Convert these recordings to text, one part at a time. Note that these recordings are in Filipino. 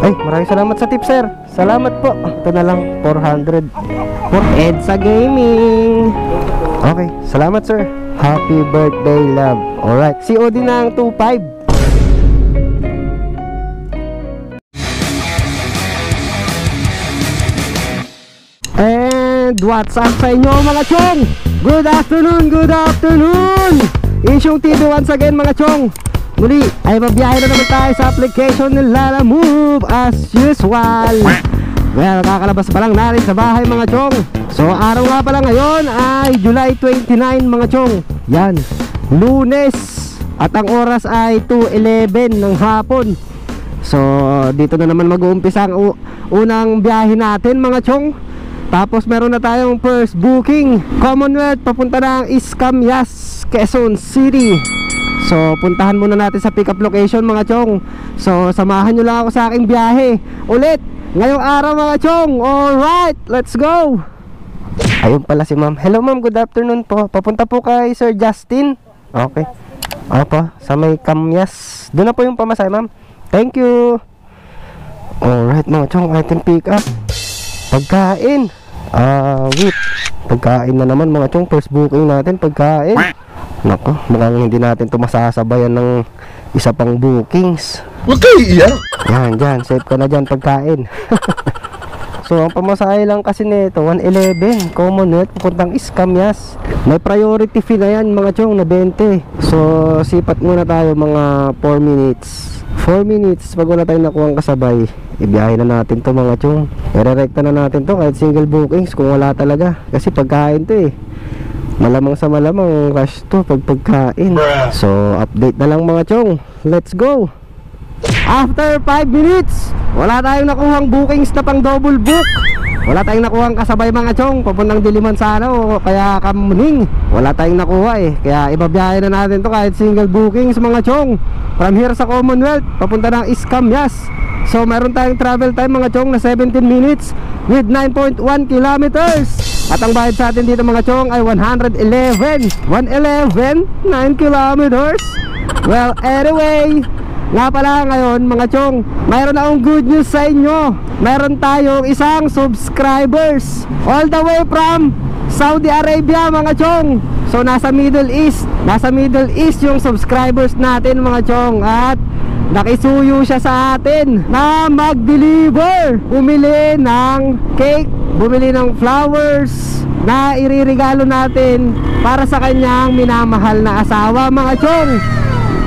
Ay, maraming salamat sa tip, sir. Salamat po. Ito na lang, 400 for EDSA Gaming. Okay, salamat sir. Happy birthday, love. Alright, COD na ang 2.5. And what's up sa inyo mga chong? Good afternoon, good afternoon. Isyong TV once again mga chong. Muli ay mabiyahe na naman tayo sa application ng Lalamove as usual. Well, kakalabas pa lang natin sa bahay mga chong. So araw nga pala ngayon ay July 29 mga chong. Yan, Lunes. At ang oras ay 2:11 ng hapon. So dito na naman mag-uumpisa ang unang biyahe natin mga chong. Tapos meron na tayong first booking, Commonwealth papunta ng Escamias, Quezon City. So puntahan muna natin sa pick up location mga chong. So samahan nyo lang ako sa aking biyahe ulit ngayong araw mga chong. Alright, let's go. Ayun pala si ma'am. Hello ma'am, good afternoon po. Papunta po kay Sir Justin. Okay. Opo, sa may Camyas. Doon na po yung pamasay ma'am. Thank you. Alright mga chong, item pick up. Pagkain. Wait. Pagkain na naman mga chong. First booking natin, pagkain. Nako, mukhang hindi natin ito masasabayan ng isa pang bookings. Huwag kayo iiyak. Yan, dyan, save ka na dyan pagkain. So, ang pamasahe lang kasi nito 111, Commonwealth, pupuntang Escamias. May priority fee na yan mga chong, na 20. So, sipat muna tayo mga 4 minutes. 4 minutes, pag wala tayong nakuhang kasabay, ibiyahin na natin to mga chong. Irerekta na natin to kahit single bookings kung wala talaga. Kasi pagkain to eh. Malamang sa malamang rush to pag pagkain. So update na lang mga chong. Let's go. After 5 minutes, wala tayong nakuhang bookings na pang double book. Wala tayong nakuhang kasabay mga chong papuntang Diliman sana o kaya Kamuning. Wala tayong nakuha eh. Kaya ibabiyahe na natin to kahit single bookings mga chong. From here sa Commonwealth papunta ng Escamias. So meron tayong travel time mga chong na 17 minutes with 9.1 kilometers. At ang bayad sa atin dito mga chong ay 111, 9 kilometers. Well, anyway, nga pala ngayon mga chong, mayroon akong good news sa inyo. Mayroon tayong isang subscribers all the way from Saudi Arabia mga chong. So nasa Middle East yung subscribers natin mga chong. At nakisuyo siya sa atin na mag-deliver, bumili ng cake, bumili ng flowers na iririgalo natin para sa kanyang minamahal na asawa mga chong.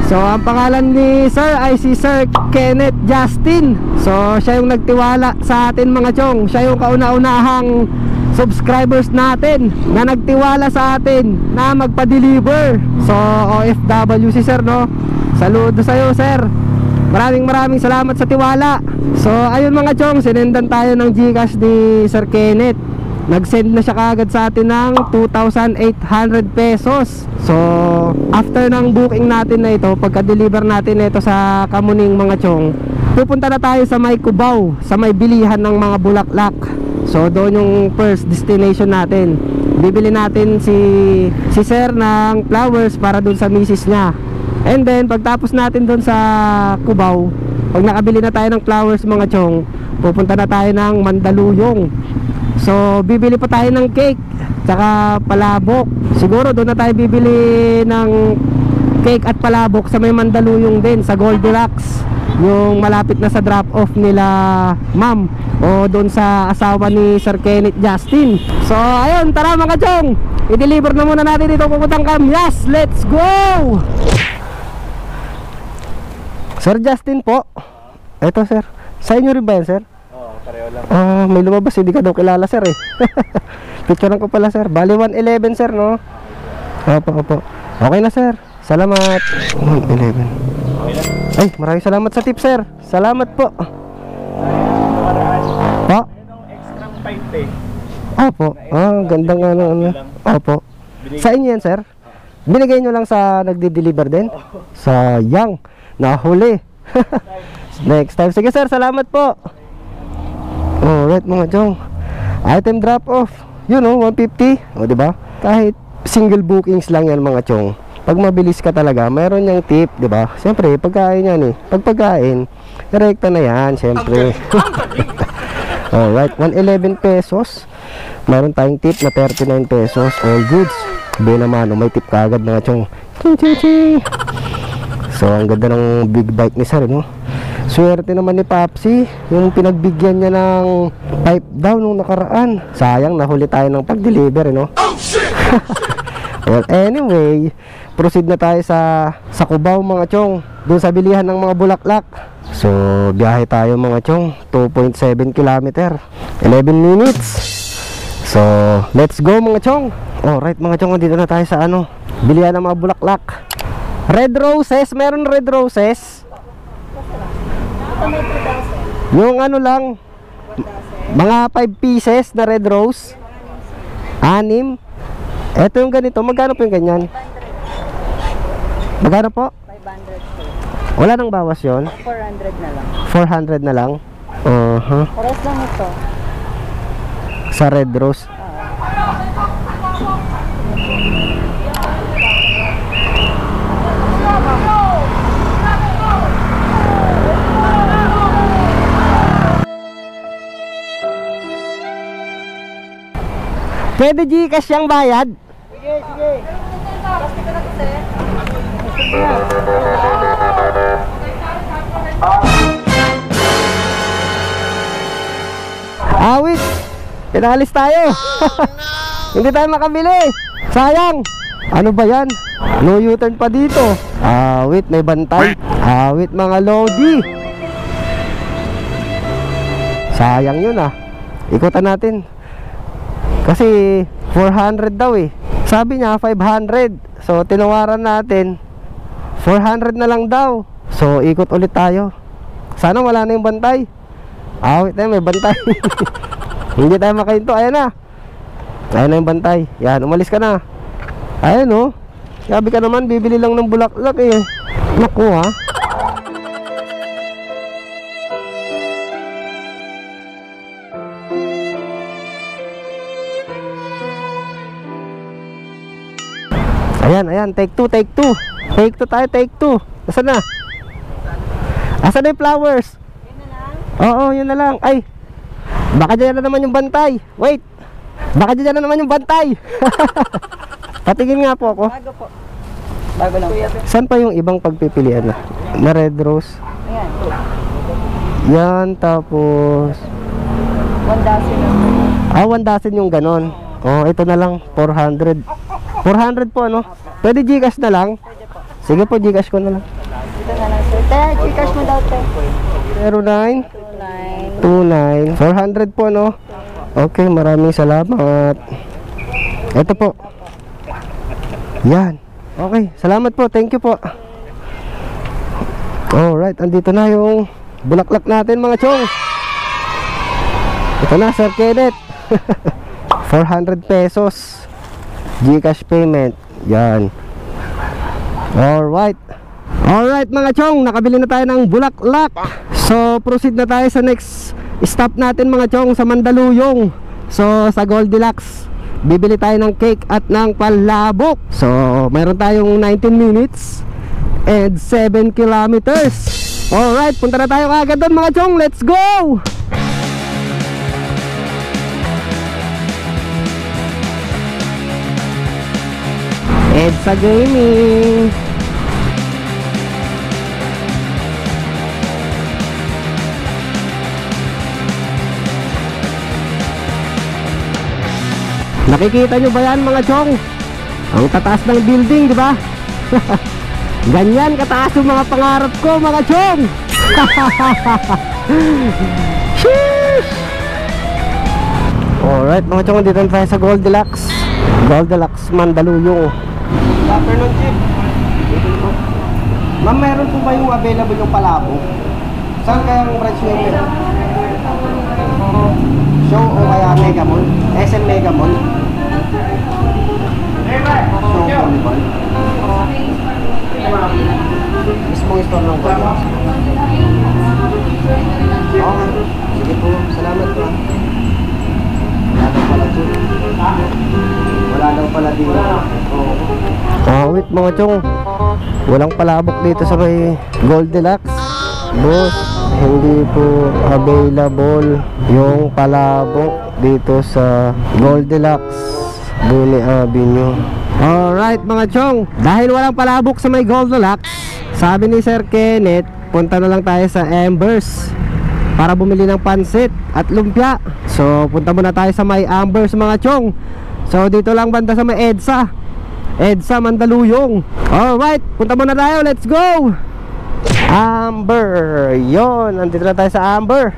So ang pangalan ni Sir ay si Sir Kenneth Justin. So siya yung nagtiwala sa atin mga chong. Siya yung kauna-unahang subscribers natin na nagtiwala sa atin na magpa-deliver. So OFW si Sir no. Saludo sa'yo Sir. Maraming salamat sa tiwala. So ayun mga chong, sinendan tayo ng GCash ni Sir Kenneth. Nag-send na siya kaagad sa atin ng 2,800 pesos. So after ng booking natin na ito, pagka-deliver natin na ito sa Kamuning mga chong, pupunta na tayo sa may Cubao, sa may bilihan ng mga bulaklak. So doon yung first destination natin. Bibili natin si Sir ng flowers para doon sa misis niya. And then pagtapos natin doon sa Cubao, pag nakabili na tayo ng flowers mga chong, pupunta na tayo ng Mandaluyong. So bibili pa tayo ng cake tsaka palabok. Siguro doon na tayo bibili ng cake at palabok sa may Mandaluyong din, sa Goldilocks, yung malapit na sa drop off nila ma'am o doon sa asawa ni Sir Kenneth Justin. So ayun, tara mga chong, i-deliver na muna natin dito pupuntang Camyas. Let's go! Sir Justin po. Eto sir, sa inyo rin ba yan sir? Oo, pareho lang. May lumabas, hindi ka daw kilala sir eh. Picturean ko pala sir. Bali 111 sir no? Opo. Okay na sir, salamat. 111. Ay, maraming salamat sa tip sir. Salamat po. Po? Extra 5 Opo. Gandang ano. Opo. Sa inyo yan sir? Binigay nyo lang sa nagde-deliver din? Sayang, nahuli. Next time. Sige sir, salamat po. Alright mga chong, item drop off, you know, 150. O diba? Kahit single bookings lang yan mga chong, pag mabilis ka talaga, mayroon niyang tip, diba? Siyempre, pagkain yan eh. Pag pagkain, Direkta na yan, syempre. Alright, 111 pesos. Meron tayong tip na 39 pesos. All goods. Be naman, may tip kagad mga chong. Ching ching ching. So ang ganda ng big bike ni Sir, no? Swerte naman ni Papsi, yung pinagbigyan niya ng pipe daw nung nakaraan. Sayang, nahuli tayo ng pag-deliver, no? Oh, shit! Well, anyway, proceed na tayo sa Cubao, mga chong. Doon sa bilihan ng mga bulaklak. So, biyahe tayo, mga chong. 2.7 kilometer. 11 minutes. So, let's go, mga chong. Alright, mga chong, dito na tayo sa bilihan ng mga bulaklak. Red roses, meron red roses. Yung lang, mga 5 pieces na red rose. 6. Ito yung ganito, magkano po yung ganyan? Magkano po? 500 po. Wala nang bawas yon? 400 na lang. 400 na lang? Oras lang ito. Sa red rose. Pwede Gcash yung bayad? Sige, sige. Plastic ko na kasi. Awit! Pinalis tayo! Hindi tayo makabili! Sayang! Ano ba yan? No U-turn pa dito. Awit, may bantay. Awit mga lodi. Sayang yun Ikutan natin. Kasi 400 daw Sabi niya 500. So tinawaran natin 400 na lang daw. So ikot ulit tayo. Sana wala na yung bantay. Awit na may bantay. Hindi tayo makahinto. Ayan na. Ayan na yung bantay. Yan, umalis ka na. Ayan Sabi ka naman bibili lang ng bulaklak Naku Ayan, take 2 Take 2 tayo, take 2. Nasaan na? Asan na yung flowers? Yun na lang. Oo, yun na lang. Ay, baka dyan na naman yung bantay. Wait, baka dyan na naman yung bantay. Patingin nga po ako. Bago po. Bago lang. Saan pa yung ibang pagpipilian na red rose? Ayan. Yan, tapos 1 dozen lang. 1 dozen yung ganon. Ito na lang, 400. 400 po Pwede Gcash na lang? Pwede po. Sige po, Gcash ko na lang. Dito na lang sir. Gcash mo daw 09 29. 29 400 po Okay, maraming salamat. Ito po. Yan. Okay, salamat po, thank you po. Alright, andito na yung bulaklak natin mga chong. Ito na, Sir Kenneth. 400 pesos Gcash payment. Yan. Alright mga chong, nakabili na tayo ng bulaklak. So proceed na tayo sa next stop natin mga chong, sa Mandaluyong. So sa Goldilocks bibili tayo ng cake at ng palabok. So mayroon tayong 19 minutes and 7 kilometers. Alright, punta na tayo agad doon mga chong. Let's go! EDSA Gaming. Nakikita nyo ba yan mga chong? Ang tataas ng building, di ba? Ganyan kataas yung mga pangarap ko mga chong. Sheesh! Alright mga chong, dito tayo sa Goldilocks Mandaluyong. Good afternoon, Chief. Ma'am, meron po ba yung available yung palabo? Saan kaya ang branch nyo yun? Show o kaya Mega Mall? SM Mega Mall? Show Volleyball? Mismong store ng Volleyball? Okay. Sige po, salamat po. Wala daw pala dito. Wala daw pala dito. Wait mga chong, walang palabok dito sa may Goldilocks. Boss, hindi po available yung palabok dito sa Goldilocks Buni Avenue. Alright mga chong, dahil walang palabok sa may Goldilocks, sabi ni Sir Kenneth, punta na lang tayo sa Ambers para bumili ng pansit at lumpia. So punta muna tayo sa may Ambers mga chong. So dito lang banda sa may EDSA Mandaluyong. Alright, punta muna tayo, let's go! Amber, yon, nandito na tayo sa Amber.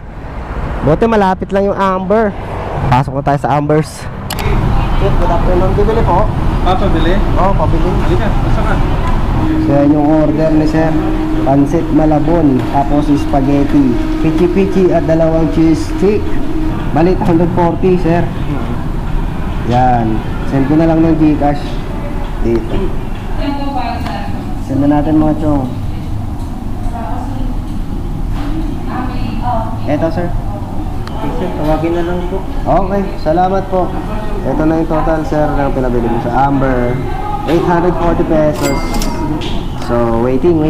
Buti malapit lang yung Amber. Pasok na tayo sa Ambers. Good afternoon, bibili po. Pabili? Oo, pabili. Halika, basta ka. So yan yung order ni Sir. Pansit Malabon, tapos spaghetti, pichi-pichi at 2 cheese stick. Balit 140 Sir. Yan, send ko na lang ng Gcash dito. Send na natin mga chong. Eto Sir. Sir, tawagin na lang po. Okay, salamat po. Ito na yung total Sir ng pinabili mo sa Amber, 840 pesos. So waiting.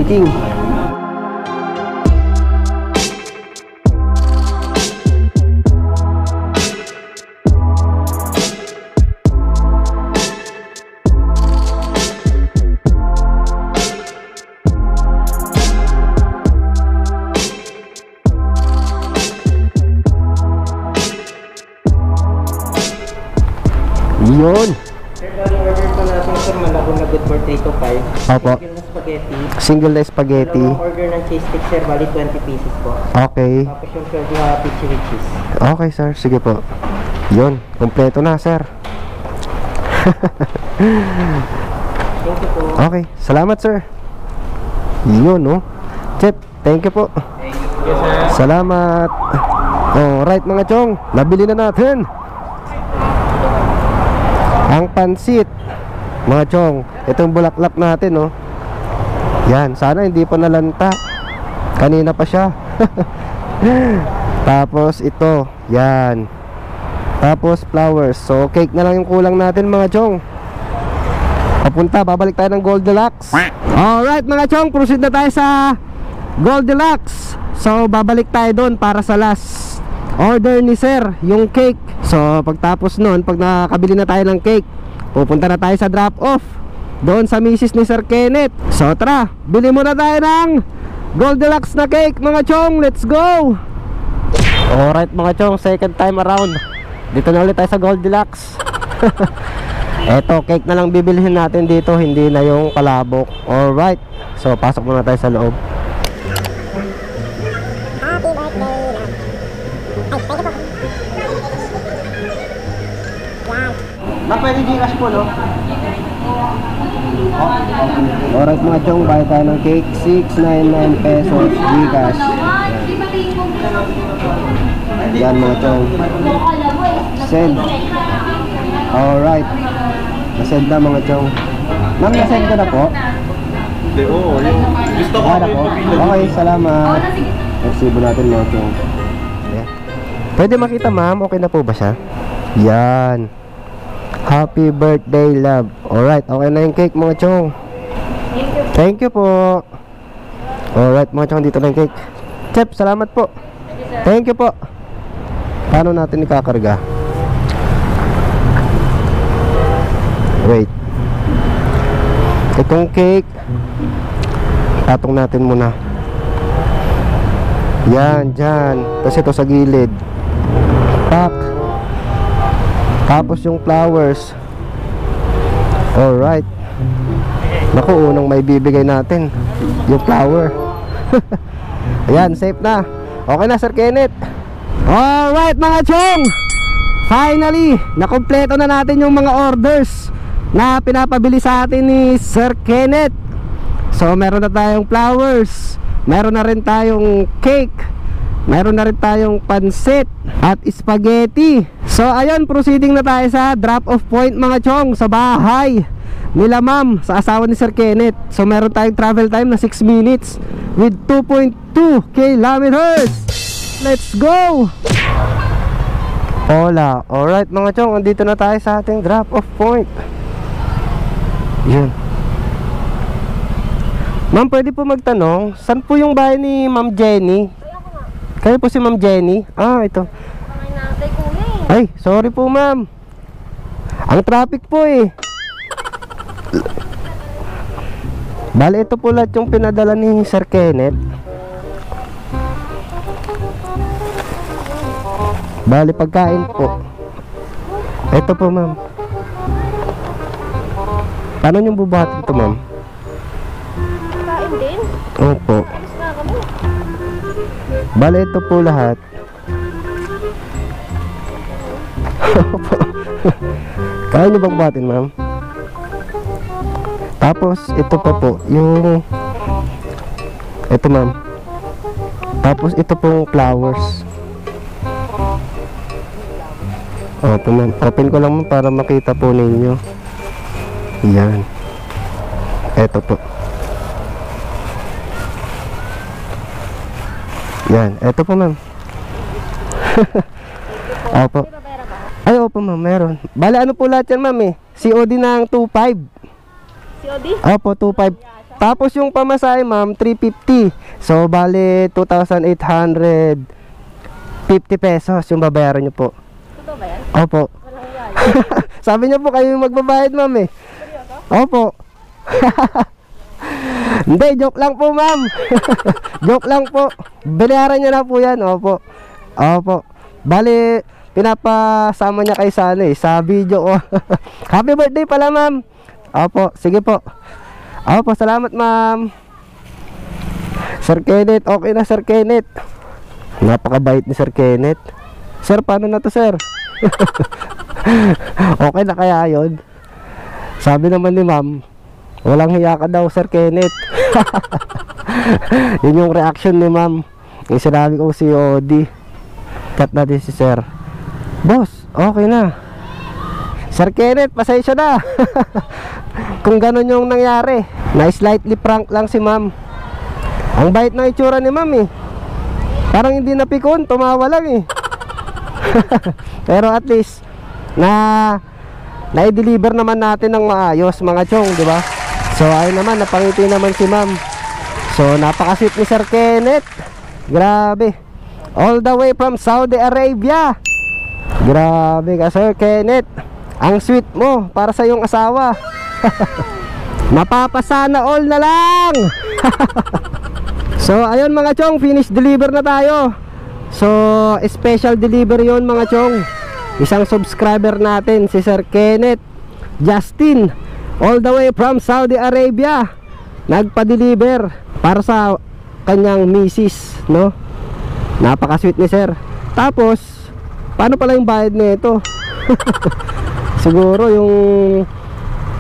Yun. Sir, order po natin sir, Malabon na good for 3 to 5. Opo. Single na spaghetti. Single na spaghetti. Dalawang order ng cheese stick sir, bali 20 pieces po. Okay. Tapos yung 12 na pichi with cheese. Okay sir, sige po. Yun, kompleto na sir. Thank you po. Okay, salamat sir. Yun no. Chep, thank you po. Thank you sir. Salamat. Alright mga chong, nabili na natin ang pansit mga chong. Itong bulaklak natin no. Yan, sana hindi pa nalanta. Kanina pa siya. Tapos ito, yan. Tapos flowers. So cake na lang yung kulang natin mga chong. Papunta, babalik tayo ng Goldilocks. Alright mga chong, proceed na tayo sa Goldilocks. So babalik tayo doon para sa last order ni Sir, yung cake. So pagtapos nun, pag nakabili na tayo ng cake, pupunta na tayo sa drop off doon sa misis ni Sir Kenneth. So tara, bili muna tayo ng Goldilocks na cake mga chong. Let's go! Alright mga chong, second time around, dito na ulit tayo sa Goldilocks. Eto, cake na lang bibilihin natin dito, hindi na yung palabok. Alright, so pasok muna tayo sa loob. Pwede Gcash po, no? Alright mga chong, bayad tayo ng cake, 699 pesos Gcash. Yan mga chong. Send. Alright, nasend na mga chong. Ma'am, nasend ko na po. Hindi, oo. Gusto ko Para po. Okay, salamat. Resibo natin mga chong. Pwede makita ma'am, okay na po ba siya? Yan. Happy birthday love. Alright, okay na yung cake mga chong. Thank you po. Alright mga chong, dito na yung cake. Chef, salamat po. Thank you po. Paano natin ikakarga? Wait. Itong cake, patong natin muna. Yan, dyan. Tapos ito sa gilid. Pak. Tapos yung flowers. Alright. Naku, unang may bibigay natin yung flower. Ayan, safe na. Okay na Sir Kenneth. Alright mga chong, finally, nakompleto na natin yung mga orders na pinapabili sa atin ni Sir Kenneth. So meron na tayong flowers, meron na rin tayong cake, meron na rin tayong pansit at spaghetti. So ayun, proceeding na tayo sa drop off point mga chong, sa bahay nila ma'am, sa asawa ni Sir Kenneth. So meron tayong travel time na 6 minutes with 2.2 kilometers. Let's go! Hola. Alright mga chong, andito na tayo sa ating drop off point. Yun. Ma'am, pwede po magtanong, saan po yung bahay ni Ma'am Jenny? Kayo po si Ma'am Jenny? Ah, ito. Ay, sorry po ma'am. Ang traffic po eh. Bale, ito po lahat yung pinadala ni Sir Kenneth. Bale, pagkain po. Ito po ma'am. Paano nyo bubuhatin ito ma'am? Kain din? Opo. Alis na kami. Bale, ito po lahat. Opo. Kaya nyo bang buhatin ma'am? Tapos, ito pa po, yung... Ito ma'am. Tapos, ito pong flowers. Opo ma'am. Open ko lang ma'am para makita po ninyo. Yan. Ito po. Yan. Ito po ma'am. Opo. Ay, opo ma'am, meron. Bale, ano po lahat yan ma'am eh? COD ng 2.5. COD? Opo, 2.5. Tapos yung pamasahe ma'am, 350. So, bale, 2,850 pesos yung babayaran nyo po. Totoo ba yan? Opo. Walang yan. Sabi niya po kayo yung magbabayad ma'am eh. Opo. Hindi, joke lang po ma'am. Joke lang po. Binayaran niya na po yan. Opo. Opo. Bali, pinapasama niya kay sa ano eh, sa video ko. Happy birthday pala ma'am. Opo, sige po. Opo, salamat ma'am. Sir Kenneth, okay na Sir Kenneth. Napakabait ni Sir Kenneth. Sir, paano na to sir? Okay na kaya yun? Sabi naman ni ma'am, walang hiya ka daw Sir Kenneth. Yun yung reaction ni ma'am. Yung sinabi ko si Odi. Cut natin si sir. Boss, okay na. Sir Kenneth, pasensya na. Kung ganun yung nangyari. Na slightly prank lang si ma'am. Ang bait ng itsura ni ma'am eh. Parang hindi napikon, tumawa lang eh. Pero at least na-deliver naman natin ng maayos mga chong, di ba? So ayun naman, napangiti naman si ma'am. So napaka-sweet ni Sir Kenneth. Grabe. All the way from Saudi Arabia. Grabe ka Sir Kenneth. Ang sweet mo para sa iyong asawa. Mapapasana all na lang. So ayun mga chong, finish deliver na tayo. So special delivery yun mga chong. Isang subscriber natin si Sir Kenneth Justin, all the way from Saudi Arabia, nagpa-deliver para sa kanyang misis, no? Napaka-sweet ni sir. Tapos paano pala yung bayad nito? Siguro yung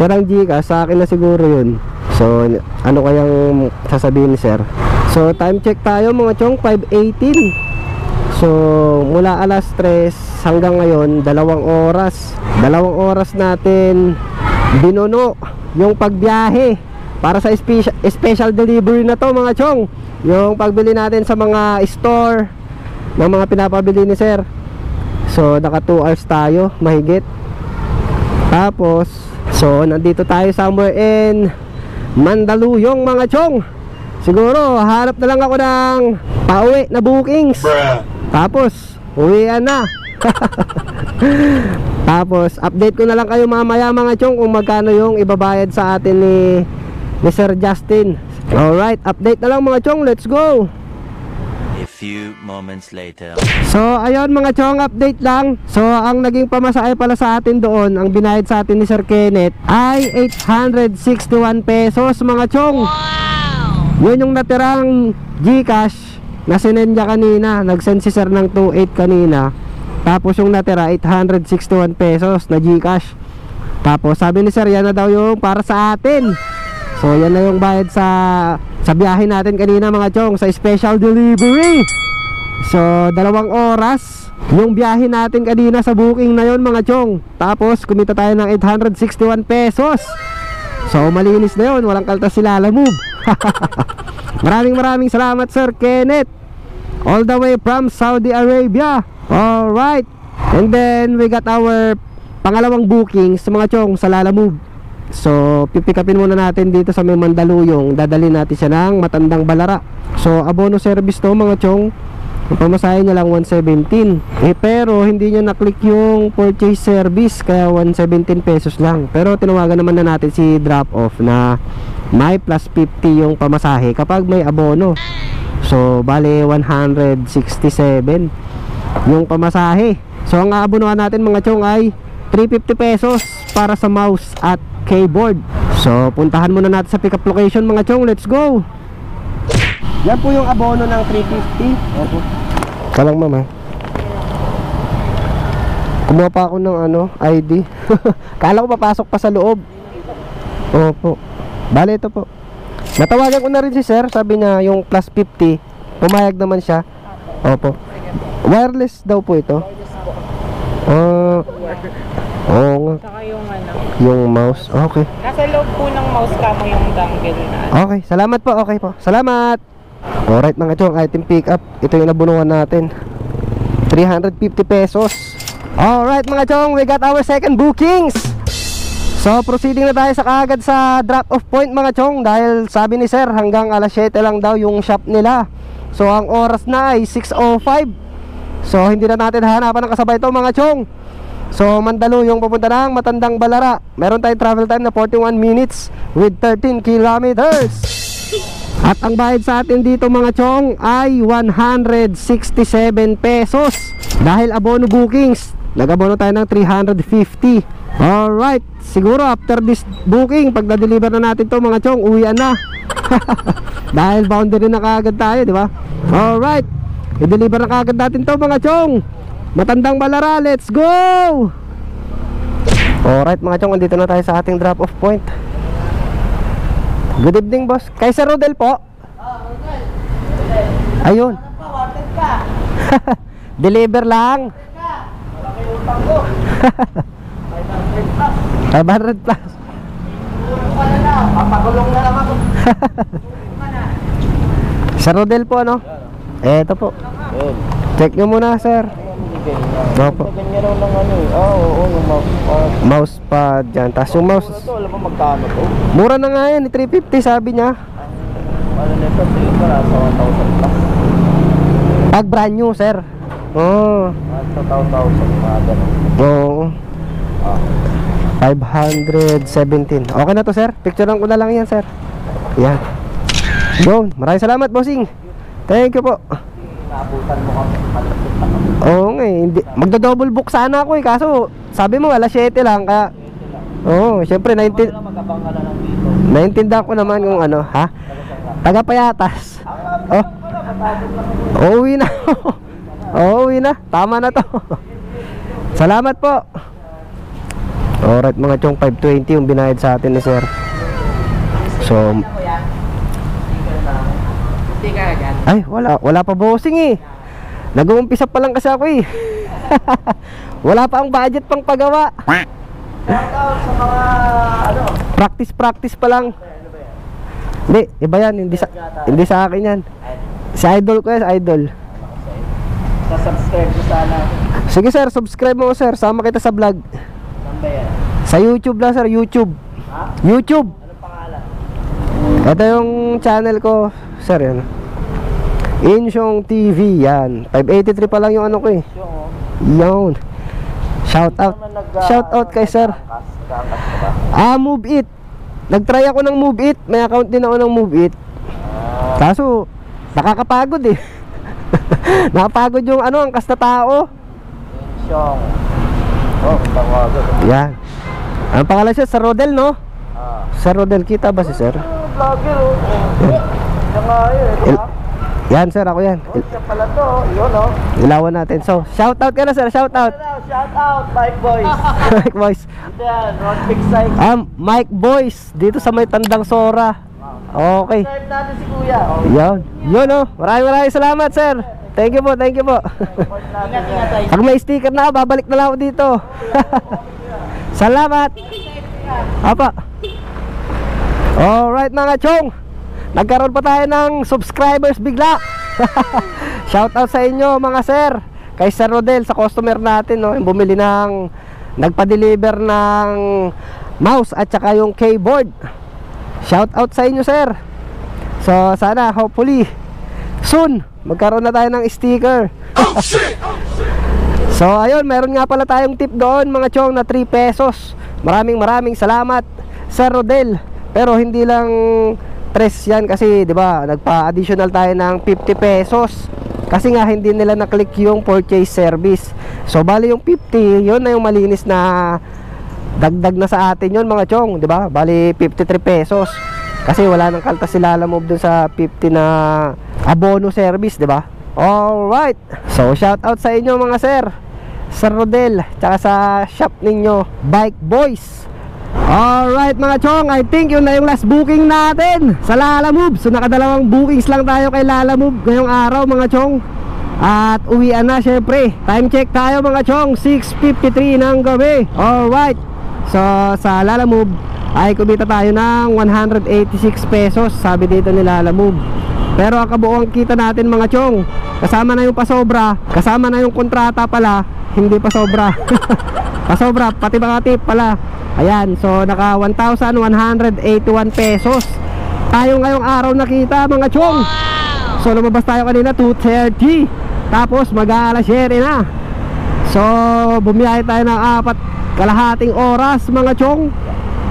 tirang Gcash sa akin na siguro yun. So ano kayang sasabihin ni sir? So time check tayo mga chong, 5:18. So mula alas 3 hanggang ngayon 2 oras. 2 oras natin binuno yung pagbiyahe para sa special delivery na to mga chong. Yung pagbili natin sa mga store ng mga pinapabili ni sir. So naka 2 hours tayo mahigit. Tapos so nandito tayo somewhere in Mandaluyong mga chong. Siguro hanap na lang ako ng pauwi na bookings. Tapos uwian na. Tapos update ko na lang kayo mamaya mga chong kung magkano yung ibabayad sa atin ni Sir Justin. Alright, update na lang mga chong, let's go. A few moments later. So ayun mga chong, update lang. So ang naging pamasahe pala sa atin doon, ang binayad sa atin ni Sir Kenneth ay 861 pesos mga chong. Yun yung natirang Gcash na sinend niya kanina. Nag-send si sir ng 2.8 kanina. Tapos yung natira 861 pesos na Gcash. Tapos sabi ni sir, yan na daw yung para sa atin. So yan na yung bayad sa biyahe natin kanina mga chong, sa special delivery. So 2 oras yung biyahe natin kanina sa booking na yon mga chong. Tapos kumita tayo ng 861 pesos. So malinis na yun, walang kaltas si Lala Move. Maraming salamat Sir Kenneth, all the way from Saudi Arabia. Alright, and then we got our pangalawang bookings mga chong sa Lala Move. So pipikapin muna natin dito sa may Mandaluyong. Dadalhin natin siya ng Matandang Balara. So abono service to mga chong. Ang pamasahe niya lang 117. Pero hindi niya na-click yung purchase service, kaya 117 pesos lang. Pero tinawagan naman na natin si drop off na may plus 50 yung pamasahe kapag may abono. So bale 167 yung pamasahe. So ang aabonohan natin mga chong ay 350 pesos para sa mouse at keyboard. So puntahan muna natin sa pickup location mga chong. Let's go. Yan po yung abono ng 350. Opo. Kalang mama. Kumuha pa ako ng ID. Kala ko papasok pa sa loob. Opo. Bale ito po. Natawagan ko na rin si sir. Sabi niya yung plus 50 pumayag naman siya. Opo. Wireless daw po ito. Oo nga. Saka yung Yung mouse. Okay. nasa loob po ng mouse camo yung dangle na. Okay, salamat po. Okay po. Salamat. Alright mga chong, item pick up. Ito yung nabunuhan natin. 350 pesos. Alright mga chong, we got our second bookings. So proceeding na tayo sa kaagad sa drop off point mga chong. Dahil sabi ni sir hanggang alas 7 lang daw yung shop nila. So ang oras na ay 6:05. So hindi na natin hanapan ng kasabay ito mga chong. So Mandaluyong papunta ng Matandang Balara. Meron tayong travel time na 41 minutes with 13 kilometers. At ang bayad sa atin dito mga chong ay 167 pesos. Dahil abono bookings, nag-abono tayo ng 350. Alright, siguro after this booking, pag na-deliver na natin to mga chong, uwian na. Dahil boundary na kaagad tayo, di ba? Alright, i-deliver na kaagad natin to mga chong. Matandang Balara, let's go! Alright mga chong, andito na tayo sa ating drop off point. Good evening boss. Kay Sir Rodel po. Ayun. Deliver lang. 500 plus. Papakulong na lang ako. Sir Rodel po ano? Eto po. Check nyo muna sir. Opo. Ganyan raw ng oo, yung mouse. Mouse pad dyan. Tapos yung mouse, Ito, alam mo magkano to? mura na nga yan, 350 sabi niya. Ano nito, tingin ko nasa 1,000 plus. Pag brand new sir. Oo. Nasa 1,000, mga ganun. Oo. 517. Okay na to sir. Picturean ko na lang yan sir. Yan. Yun. Maraming salamat bossing. Thank you po. Naabutan mo kami, malapit na kami. Oo nga eh. Magda-double book sana ako eh. Kaso sabi mo alas 7 lang. Kaya oo, syempre Magabang ka na lang dito. naintindihan ko naman kung ano. Ha? Taga Payatas. Oh. Uuwi na. Uuwi na. Tama na to. Salamat po. Alright mga chong, 520 yung binayad sa atin ni sir. So Hindi ka agad. ay wala pa bossing eh. Nag-uumpisa pa lang kasi ako eh. Wala pa ang budget pang pagawa. Shoutout sa mga Practice pa lang. Hindi, iba yan, hindi sa akin yan. Si idol ko yan, idol. Sa-subscribe ko sana. Sige sir, subscribe mo sir. Sama kita sa vlog. Saan ba yan? Sa YouTube lang sir, YouTube. Ha? YouTube. Anong pangalan? Ito yung channel ko, sir, yan. Insyong TV, yan. 583 pa lang yung ano ko eh. Yun. Shout out kay sir. Move It. Nagtry ako ng Move It. May account din ako ng Move It. Kaso nakakapagod eh. Nakapagod yung ano, angkas na tao. Insyong. Oh, tawagan. Yan. Ang pangalan siya, Sir Rodel, no? Sir Rodel, kita ba si sir? Vlogger oh. Yan nga yun. Yan sir, ako yan. Siya pala to. Yun oh. Ilawan natin. So, shout out ka na sir, shout out. Shout out, Mike Boys. Mike Boys. Ito yan, Rock Big Side. Mike Boys, dito sa may Tandang Sora. Okay. Subscribe natin si Kuya. Oh. Yun oh. Maraming salamat sir. Thank you po, thank you po. Ingat tayo. Pag may sticker na ako, babalik na lang ako dito. Salamat. Apa. Alright mga chong, nagkaroon pa tayo ng subscribers bigla. Shout out sa inyo mga sir. Kay Sir Rodel, sa customer natin no, yung bumili ng, nagpa-deliver ng mouse at saka yung keyboard. Shout out sa inyo sir. So sana hopefully soon magkaroon na tayo ng sticker. So ayun, meron nga pala tayong tip doon mga chong na 3 pesos. Maraming salamat Sir Rodel. Pero hindi lang 3 yan kasi 'di ba, nagpa-additional tayo ng 50 pesos. Kasi nga hindi nila na-click yung purchase service. So bali yung 50, yun na yung malinis na dagdag na sa atin yun mga chong, 'di ba? Bali 53 pesos. Kasi wala nang kaltas si Lalamove dun sa 50 na abono service, 'di ba? Alright. So shout out sa inyo mga sir, Sir Rodel, tsaka sa shop ninyo, Bike Boys. Alright mga chong, I think yun na yung last booking natin sa Lalamove. So nakadalawang bookings lang tayo kay Lalamove ngayong araw mga chong. At uwian na syempre. Time check tayo mga chong, 6:53 ng gabi. Alright. So sa Lalamove ay kumita tayo ng 186 pesos, sabi dito ni Lalamove. Pero ang kabuuang kita natin mga chong, kasama na yung pasobra, kasama na yung kontrata pala, hindi pa sobra. Pasobra, pati mga tip pala. Ayan, so naka 1,181 pesos tayo ngayong araw nakita mga chong. So lumabas tayo kanina 2:30, tapos mag-aalas 7 na. So bumiyahe tayo ng 4.5 oras mga chong.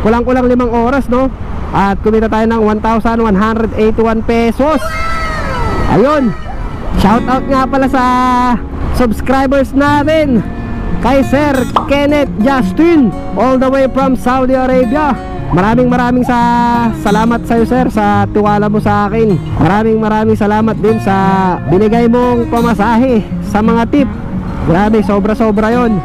Kulang-kulang 5 oras, no? At kumita tayo ng 1,181 pesos. Ayun, shout out nga pala sa subscribers natin, kay Sir Kenneth Justin, all the way from Saudi Arabia. Maraming salamat sa iyo sir, sa tiwala mo sa akin. Maraming salamat din sa binigay mong pamasahe sa mga tip. Grabe, sobra yon.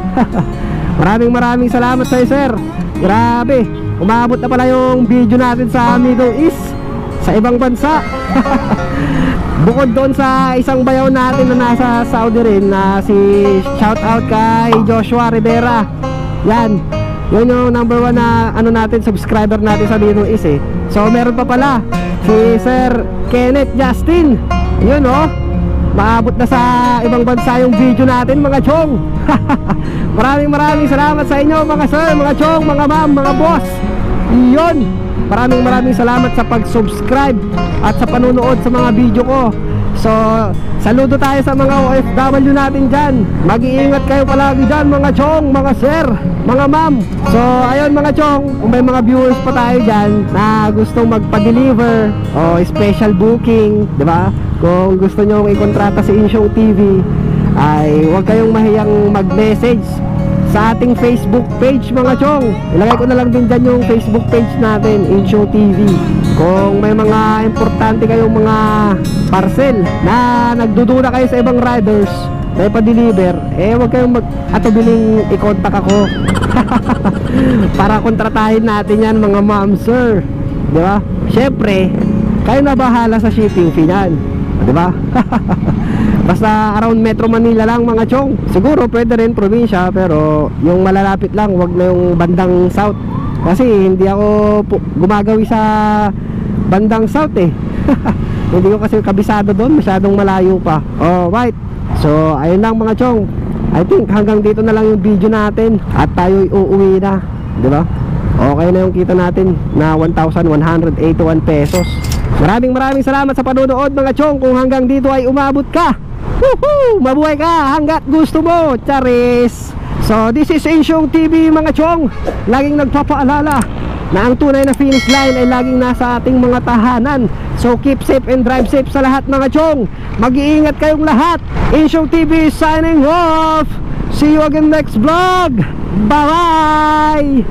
Maraming salamat sa iyo sir. Grabe, umabot na pala yung video natin sa Middle East, sa ibang bansa. Bukod doon sa isang bayaw natin na nasa Saudi rin, na si shout out kay Joshua Rivera. Yan, yun yung number 1 na ano natin, subscriber natin sa Middle East eh. So meron pa pala si Sir Kenneth Justin. Yun oh, maabot na sa ibang bansa yung video natin mga chong. Maraming salamat sa inyo mga sir, mga chong, mga ma'am, mga boss. Yun, maraming salamat sa pag-subscribe at sa panunood sa mga video ko. So saludo tayo sa mga OFW natin dyan. Mag-iingat kayo palagi dyan mga chong, mga sir, mga ma'am. So ayun mga chong, kung may mga viewers pa tayo dyan na gustong magpa-deliver o special booking, diba? Kung gusto nyo i-kontrata si Insyong TV, ay huwag kayong mahiyang mag-message sa ating Facebook page mga chong. Ilagay ko na lang din dyan yung Facebook page natin, Insyong TV. Kung may mga importante kayong mga parcel na nagdudula kayo sa ibang riders na ipa-deliver, eh huwag kayong atubiling i-contact ako. Para kontratahin natin yan mga ma'am sir, diba? Syempre kayo na bahala sa shipping fee yan, diba? Basta around Metro Manila lang mga chong. Siguro pwede rin probinsya, pero yung malalapit lang, wag na yung bandang south. Kasi hindi ako gumagawi sa bandang south eh. Hindi ko kasi kabisado doon, masyadong malayo pa. Alright, so ayun lang mga chong. I think hanggang dito na lang yung video natin at tayo'y uuwi na, diba? Okay na yung kita natin na 1,181 pesos. Maraming salamat sa panonood mga chong. Kung hanggang dito ay umabot ka, woohoo! Mabuhay ka hanggat gusto mo, charis! So this is Insyong TV mga chong, laging nagpapaalala na ang tunay na finish line ay laging nasa ating mga tahanan. So keep safe and drive safe sa lahat mga chong. Mag-iingat kayong lahat. Insyong TV signing off. See you again next vlog. Bye bye.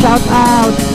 Shout out